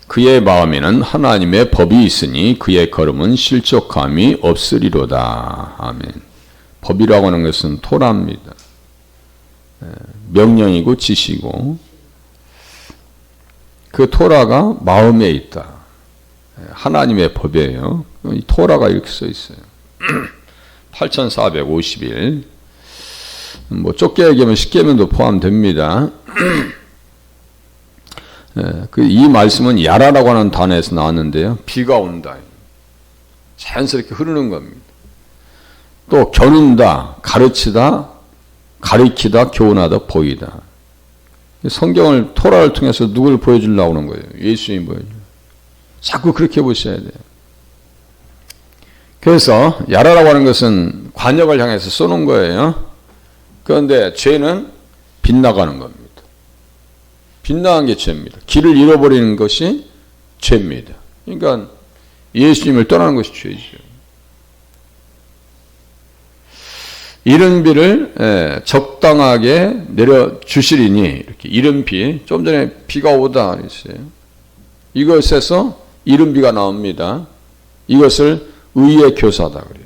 그의 마음에는 하나님의 법이 있으니 그의 걸음은 실족함이 없으리로다. 아멘. 법이라고 하는 것은 토라입니다. 명령이고 지시고 그 토라가 마음에 있다. 하나님의 법이에요. 이 토라가 이렇게 써 있어요. 8450일. 뭐 좁게 얘기하면 10계명도 포함됩니다. 이 말씀은 야라라고 하는 단어에서 나왔는데요. 비가 온다. 자연스럽게 흐르는 겁니다. 또 겨눈다, 가르치다, 가리키다, 교훈하다, 보이다. 성경을 토라를 통해서 누굴 보여주려고 하는 거예요? 예수님이 보여줘요. 자꾸 그렇게 보셔야 돼요. 그래서 야라라고 하는 것은 관역을 향해서 쏘는 거예요. 그런데 죄는 빗나가는 겁니다. 빗나간 게 죄입니다. 길을 잃어버리는 것이 죄입니다. 그러니까 예수님을 떠나는 것이 죄이죠. 이른 비를 적당하게 내려주시리니, 이렇게 이른 비, 좀 전에 비가 오다 그랬어요. 이것에서 이른 비가 나옵니다. 이것을 의의 교사다 그래요.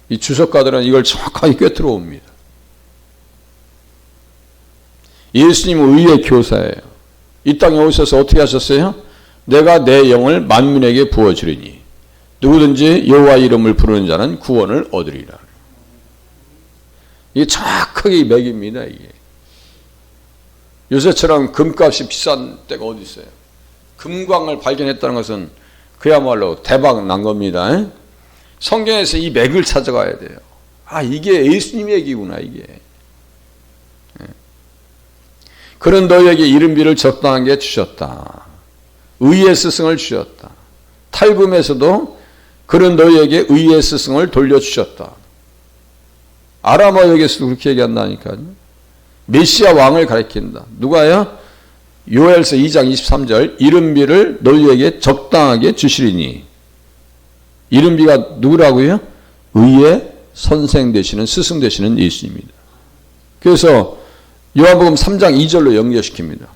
이 주석가들은 이걸 정확하게 꿰뚫어 옵니다. 예수님은 의의 교사예요. 이 땅에 오셔서 어떻게 하셨어요? 내가 내 영을 만민에게 부어주리니 누구든지 여호와 이름을 부르는 자는 구원을 얻으리라. 이게 정확하게 맥입니다. 이게. 요새처럼 금값이 비싼 때가 어디 있어요? 금광을 발견했다는 것은 그야말로 대박 난 겁니다. 성경에서 이 맥을 찾아가야 돼요. 아, 이게 예수님 얘기구나, 이게. 그런 너희에게 이른 비를 적당하게 주셨다. 의의 스승을 주셨다. 탈금에서도 그런 너희에게 의의 스승을 돌려주셨다. 아람어역에서도 그렇게 얘기한다니까요. 메시아 왕을 가리킨다. 누가요? 요엘서 2장 23절 이른 비를 너희에게 적당하게 주시리니. 이른 비가 누구라고요? 의의 선생 되시는 스승 되시는 예수님입니다. 그래서 요한복음 3장 2절로 연결시킵니다.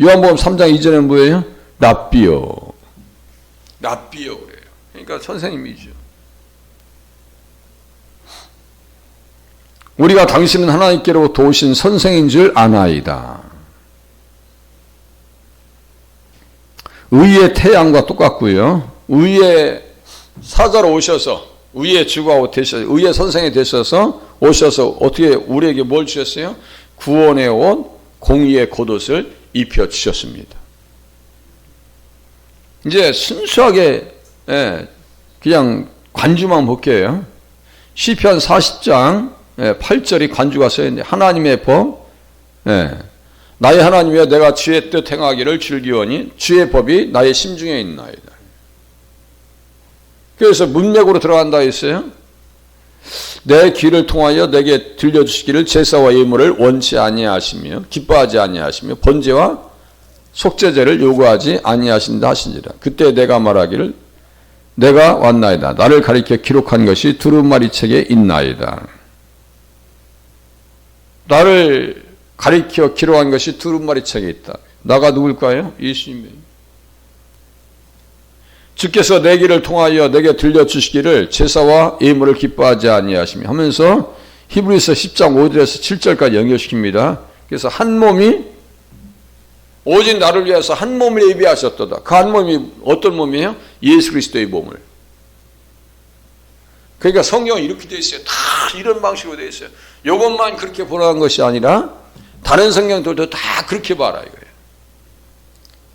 요한복음 3장 2절에는 뭐예요? 랍비요. 랍비요 그래요. 그러니까 선생님이죠. 우리가 당신은 하나님께로부터 오신 선생인 줄 아나이다. 의의 태양과 똑같고요. 의의 사자로 오셔서 의의 주가 되셔서 의의 선생이 되셔서 오셔서 어떻게 우리에게 뭘 주셨어요? 구원의 옷, 공의의 겉옷을 입혀 주셨습니다. 이제 순수하게 그냥 관주만 볼게요. 시편 40장 8절이 관주가 써있는데 하나님의 법, 나의 하나님이여 내가 주의 뜻 행하기를 즐기오니 주의 법이 나의 심중에 있나이다. 그래서 문맥으로 들어간다 했어요. 내 귀를 통하여 내게 들려주시기를 제사와 예물을 원치 아니하시며 기뻐하지 아니하시며 번제와 속죄제를 요구하지 아니하신다 하신지라. 그때 내가 말하기를 내가 왔나이다. 나를 가리켜 기록한 것이 두루마리 책에 있나이다. 나를 가리켜 기록한 것이 두루마리 책에 있다. 나가 누굴까요? 예수님이에요. 주께서 내 길을 통하여 내게 들려주시기를 제사와 예물을 기뻐하지 아니하시며 하면서 히브리서 10장 5절에서 7절까지 연결시킵니다. 그래서 한 몸이 오직 나를 위해서 한 몸을 예비하셨도다. 그 한 몸이 어떤 몸이에요? 예수 그리스도의 몸을. 그러니까 성경은 이렇게 되어 있어요. 다 이런 방식으로 되어 있어요. 이것만 그렇게 보라는 것이 아니라 다른 성경들도 다 그렇게 봐라 이거예요.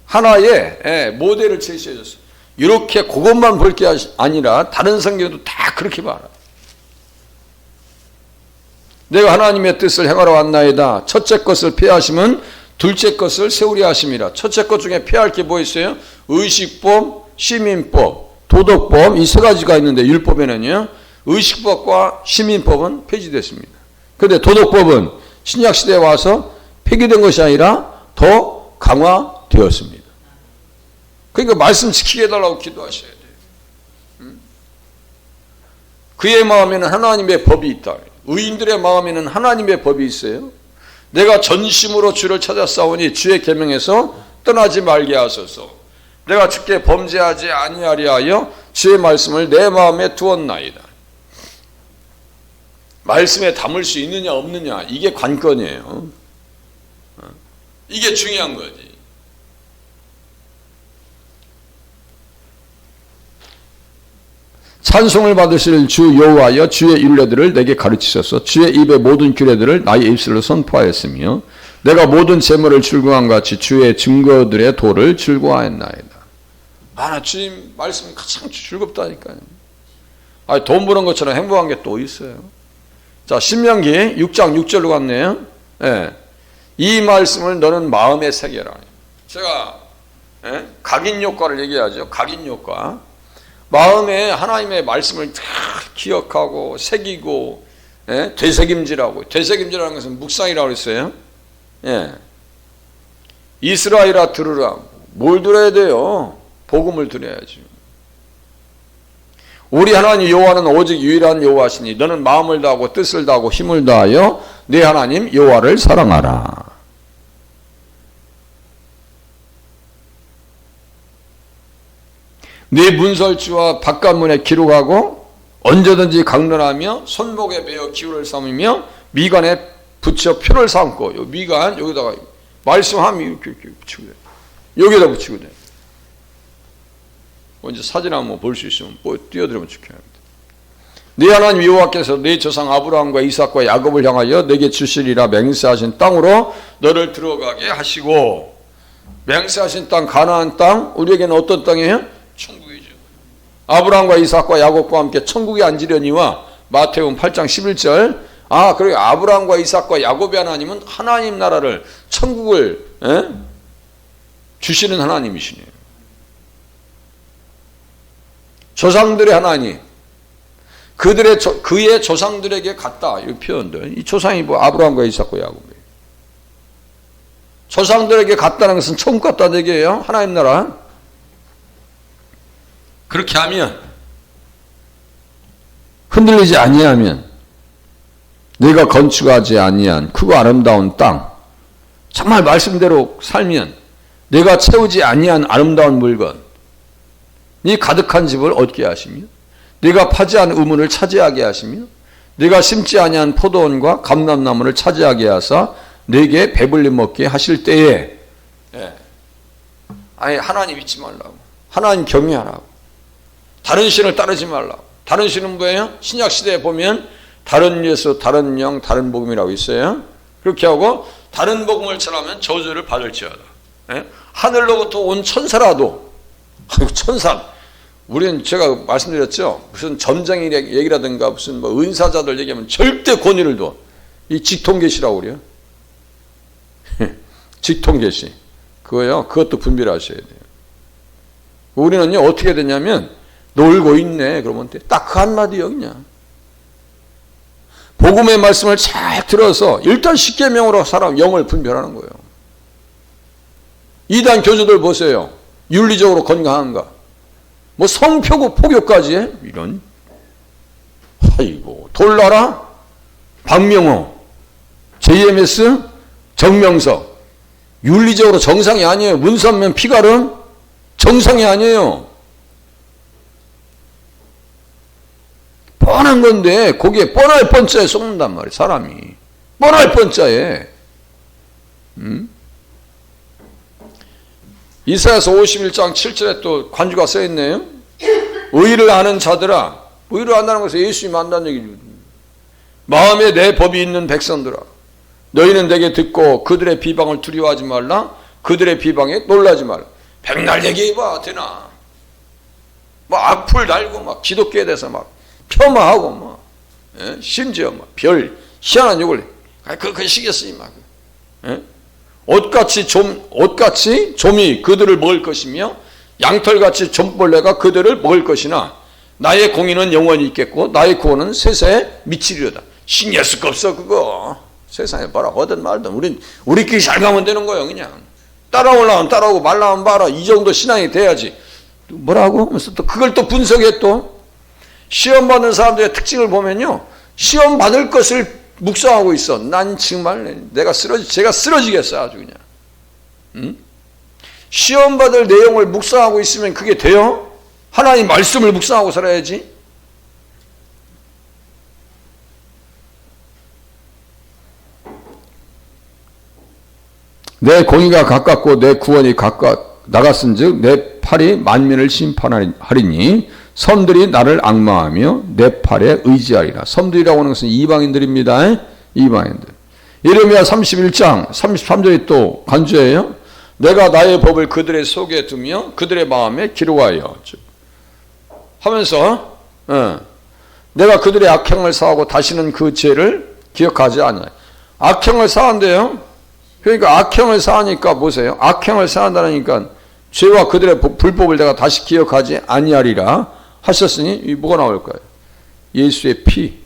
하나의 모델을 제시해 줬어요. 이렇게 그것만 볼 게 아니라 다른 성경도 다 그렇게 봐라. 내가 하나님의 뜻을 행하러 왔나이다. 첫째 것을 폐하시면 둘째 것을 세우려 하심이라. 첫째 것 중에 폐할 게 뭐 있어요? 의식법, 시민법, 도덕법 이 세 가지가 있는데 율법에는요. 의식법과 시민법은 폐지됐습니다. 그런데 도덕법은 신약시대에 와서 폐기된 것이 아니라 더 강화되었습니다. 그러니까 말씀 지키게 해달라고 기도하셔야 돼요. 그의 마음에는 하나님의 법이 있다. 의인들의 마음에는 하나님의 법이 있어요. 내가 전심으로 주를 찾아 싸우니 주의 계명에서 떠나지 말게 하소서. 내가 주께 범죄하지 아니하리 하여 주의 말씀을 내 마음에 두었나이다. 말씀에 담을 수 있느냐 없느냐, 이게 관건이에요. 이게 중요한 거지. 찬송을 받으실 주 여호와여, 주의 율례들을 내게 가르치소서. 주의 입의 모든 규례들을 나의 입술로 선포하였으며 내가 모든 재물을 즐거워한 같이 주의 증거들의 도를 즐거워하였나이다. 나 주님 말씀이 가장 즐겁다니까요. 돈 버는 것처럼 행복한 게 또 있어요. 자, 신명기 6장 6절로 갔네요. 예. 이 말씀을 너는 마음에 새겨라. 제가 각인 효과를 얘기하죠. 각인 효과. 마음에 하나님의 말씀을 다 기억하고 새기고 되새김질하고, 되새김질하는 것은 묵상이라고 했어요. 예. 이스라엘아 들으라. 뭘 들어야 돼요? 복음을 들어야죠. 우리 하나님 여호와는 오직 유일한 여호와시니 너는 마음을 다하고 뜻을 다하고 힘을 다하여 네 하나님 여호와를 사랑하라. 네 문설주와 바깥문에 기록하고 언제든지 강론하며 손목에 매어 기울을 삼으며 미간에 붙여 표를 삼고, 요 미간 여기다가 말씀하면 이렇게 붙이고 돼. 여기다 붙이고 돼. 먼저 사진 한번 볼 수 있으면 띄워드리면 좋겠습니다. 네 하나님 여호와께서 네 조상 아브라함과 이삭과 야곱을 향하여 내게 주시리라 맹세하신 땅으로 너를 들어가게 하시고, 맹세하신 땅 가나안 땅, 우리에게는 어떤 땅이에요? 천국이죠. 아브라함과 이삭과 야곱과 함께 천국에 앉으려니와 마태복음 8장 11절. 그리고 아브라함과 이삭과 야곱의 하나님은 하나님 나라를, 천국을 주시는 하나님이시네요. 조상들의 하나님, 그의 조상들에게 갔다. 이 표현들. 이 조상이 뭐 아브라함과 이삭과 야곱이에요. 조상들에게 갔다는 것은 천국 갔다는 얘기예요. 하나님 나라. 그렇게 하면, 흔들리지 아니하면, 내가 건축하지 아니한 크고 아름다운 땅, 정말 말씀대로 살면, 내가 채우지 아니한 아름다운 물건, 이 가득한 집을 얻게 하시며, 네가 파지한 우물을 차지하게 하시며, 네가 심지 아니한 포도원과 감람나무를 차지하게 하사 네게 배불리 먹게 하실 때에, 하나님 잊지 말라고, 하나님 경외하라고, 다른 신을 따르지 말라고. 다른 신은 뭐예요? 신약 시대에 보면 다른 예수, 다른 영, 다른 복음이라고 있어요. 그렇게 하고 다른 복음을 전하면 저주를 받을지어다. 하늘로부터 온 천사라도, 천사, 우리는 제가 말씀드렸죠. 무슨 점쟁이 얘기라든가 무슨 뭐 은사자들 얘기하면 절대 권위를 둬. 이 직통계시라고 그래요. 직통계시. 그거요. 그것도 분별하셔야 돼요. 우리는요, 어떻게 되냐면, 놀고 있네. 그러면 딱 그 한마디요, 그냥. 복음의 말씀을 잘 들어서 일단 십계명으로 사람 영을 분별하는 거예요. 이단 교주들 보세요. 윤리적으로 건강한가? 뭐 성표고 포교까지 해? 이런. 아이고, 돌나라, 박명호, JMS, 정명석. 윤리적으로 정상이 아니에요. 문선면, 피가름 정상이 아니에요. 뻔한 건데 거기에 뻔할 뻔자에 속는단 말이에요. 사람이 뻔할 뻔자에. 이사야서 51장 7절에 또 관주가 써있네요. 의를 아는 자들아. 의를 안다는 것은 예수님 안다는 얘기죠. 마음에 내 법이 있는 백성들아, 너희는 내게 듣고 그들의 비방을 두려워하지 말라. 그들의 비방에 놀라지 말라. 백날 얘기해봐 되나? 뭐 악플 달고 막 기독교에 대해서 막 폄하하고 뭐, 심지어 막 별 희한한 욕을 그 시겠으니 막. 옷같이 좀이 그들을 먹을 것이며 양털같이 좀벌레가 그들을 먹을 것이나 나의 공의는 영원히 있겠고 나의 구원은 세세에 미치리로다. 신경 쓸 거 없어 그거. 세상에 봐라 하든 말든 우리끼리 잘 가면 되는 거예요. 그냥 따라오려면 따라오고 말라면 봐라. 이 정도 신앙이 돼야지. 뭐라고 하면서 또 그걸 또 분석해. 또 시험 받는 사람들의 특징을 보면요, 시험 받을 것을 묵상하고 있어. 난 정말 제가 쓰러지겠어 아주 그냥. 시험 받을 내용을 묵상하고 있으면 그게 돼요? 하나님 말씀을 묵상하고 살아야지. 내 공의가 가깝고 내 구원이 가까워 나갔은즉 내 팔이 만민을 심판하리니 섬들이 나를 앙망하며 내 팔에 의지하리라. 섬들이라고 하는 것은 이방인들입니다. 이방인들. 예레미야 31장 33절에 또 간주해요. 내가 나의 법을 그들의 속에 두며 그들의 마음에 기록하여 하면서 내가 그들의 악행을 사하고 다시는 그 죄를 기억하지 않아요. 악행을 사한대요. 그러니까 악행을 사하니까 보세요. 악행을 사한다니까 죄와 그들의 불법을 내가 다시 기억하지 아니하리라 하셨으니 이 뭐가 나올까요? 예수의 피.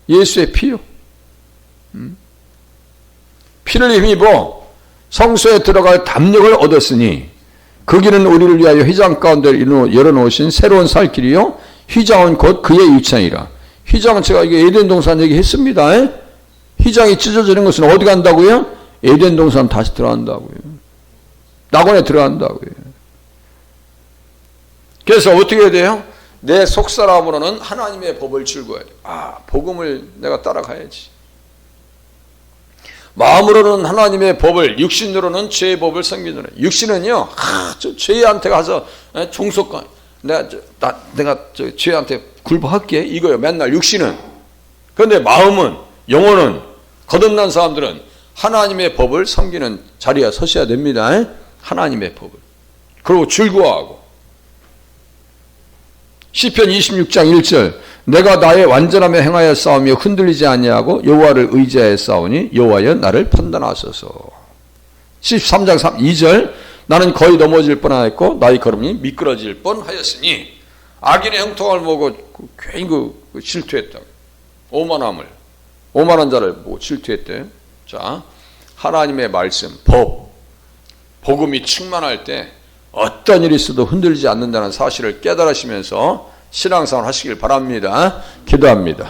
예수의 피요. 피를 힘입어 성소에 들어갈 담력을 얻었으니 그 길은 우리를 위하여 휘장 가운데 열어놓으신 새로운 살 길이요 휘장은 곧 그의 유창이라. 휘장은 제가 이게 에덴 동산 얘기했습니다. 휘장이 찢어지는 것은 어디 간다고요? 에덴 동산 다시 들어간다고요. 낙원에 들어간다고요. 그래서 어떻게 해야 돼요? 내 속사람으로는 하나님의 법을 즐거워야 돼요. 복음을 내가 따라가야지. 마음으로는 하나님의 법을, 육신으로는 죄의 법을 섬기느라. 육신은요, 저 죄한테 가서 종속관, 내가 저 죄한테 굴복할게 이거요. 맨날 육신은. 그런데 마음은, 영혼은, 거듭난 사람들은 하나님의 법을 섬기는 자리에 서셔야 됩니다. 하나님의 법을. 그리고 즐거워하고. 시편 26장 1절 내가 나의 완전함에 행하여 싸우며 흔들리지 아니하고 여호와를 의지하여 싸우니 여호와여 나를 판단하소서. 13장 2절 나는 거의 넘어질 뻔하였고 나의 걸음이 미끄러질 뻔하였으니 악인의 형통을 보고 괜히 질투했다. 오만한 자를 보고 질투했대. 자, 하나님의 말씀, 복음이 충만할 때 어떤 일이 있어도 흔들리지 않는다는 사실을 깨달으시면서 신앙생활 하시길 바랍니다. 기도합니다.